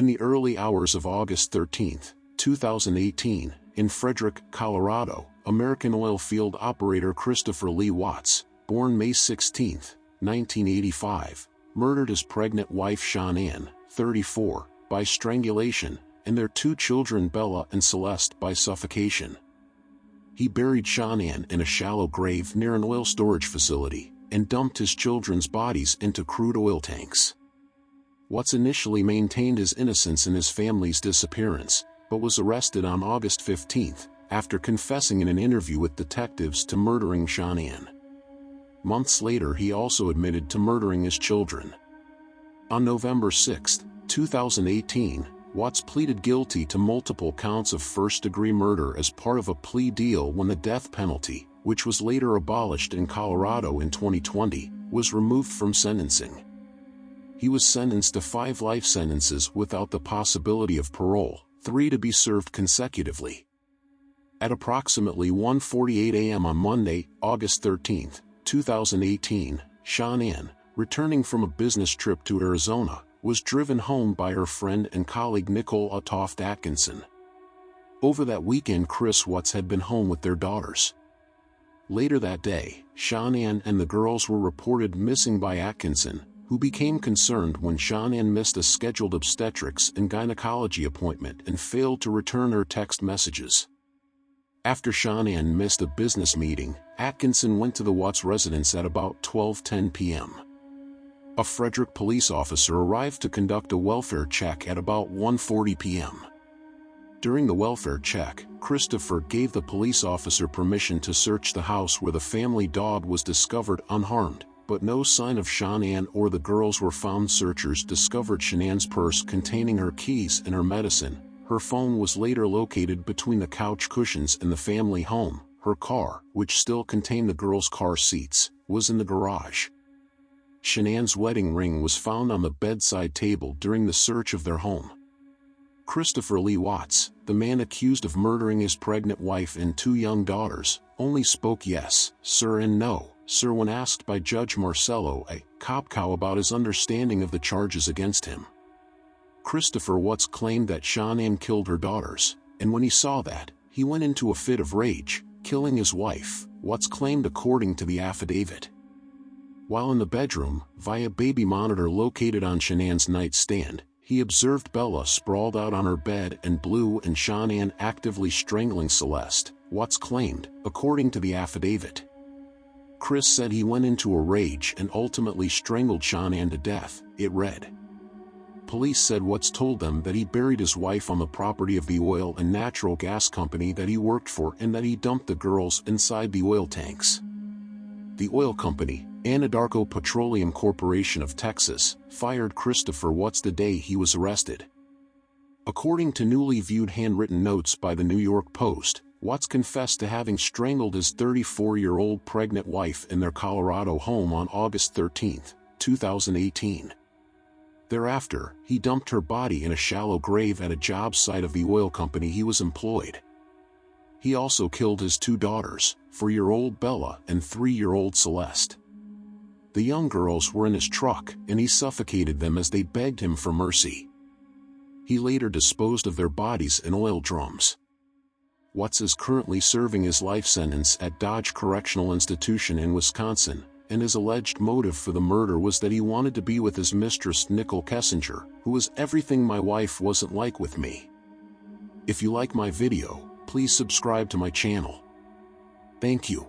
In the early hours of August 13, 2018, in Frederick, Colorado, American oil field operator Christopher Lee Watts, born May 16, 1985, murdered his pregnant wife Shanann, 34, by strangulation, and their two children Bella and Celeste by suffocation. He buried Shanann in a shallow grave near an oil storage facility, and dumped his children's bodies into crude oil tanks. Watts initially maintained his innocence in his family's disappearance, but was arrested on August 15, after confessing in an interview with detectives to murdering Shanann. Months later he also admitted to murdering his children. On November 6, 2018, Watts pleaded guilty to multiple counts of first-degree murder as part of a plea deal when the death penalty, which was later abolished in Colorado in 2020, was removed from sentencing. He was sentenced to 5 life sentences without the possibility of parole, 3 to be served consecutively. At approximately 1:48 a.m. on Monday, August 13, 2018, Shanann, returning from a business trip to Arizona, was driven home by her friend and colleague Nicole Toft Atkinson. Over that weekend Chris Watts had been home with their daughters. Later that day, Shanann and the girls were reported missing by Atkinson, who became concerned when Shanann missed a scheduled obstetrics and gynecology appointment and failed to return her text messages. After Shanann missed a business meeting, Atkinson went to the Watts residence at about 12:10 p.m. A Frederick police officer arrived to conduct a welfare check at about 1:40 p.m. During the welfare check, Christopher gave the police officer permission to search the house where the family dog was discovered unharmed, but no sign of Shanann or the girls were found. Searchers discovered Shanann's purse containing her keys and her medicine. Her phone was later located between the couch cushions in the family home. Her car, which still contained the girls' car seats, was in the garage. Shanann's wedding ring was found on the bedside table during the search of their home. Christopher Lee Watts, the man accused of murdering his pregnant wife and 2 young daughters, only spoke yes, sir and no, sir when asked by Judge Marcello A. Kopkow about his understanding of the charges against him. Christopher Watts claimed that Shanann killed her daughters, and when he saw that, he went into a fit of rage, killing his wife, Watts claimed according to the affidavit. While in the bedroom, via baby monitor located on Shanann's nightstand, he observed Bella sprawled out on her bed and Blue and Shanann actively strangling Celeste, Watts claimed, according to the affidavit. Chris said he went into a rage and ultimately strangled Shanann to death, it read. Police said Watts told them that he buried his wife on the property of the oil and natural gas company that he worked for and that he dumped the girls inside the oil tanks. The oil company, Anadarko Petroleum Corporation of Texas, fired Christopher Watts the day he was arrested. According to newly viewed handwritten notes by the New York Post, Watts confessed to having strangled his 34-year-old pregnant wife in their Colorado home on August 13, 2018. Thereafter, he dumped her body in a shallow grave at a job site of the oil company he was employed. He also killed his 2 daughters, 4-year-old Bella and 3-year-old Celeste. The young girls were in his truck, and he suffocated them as they begged him for mercy. He later disposed of their bodies in oil drums. Watts is currently serving his life sentence at Dodge Correctional Institution in Wisconsin, and his alleged motive for the murder was that he wanted to be with his mistress Nicole Kessinger, who was everything my wife wasn't like with me. If you like my video, please subscribe to my channel. Thank you.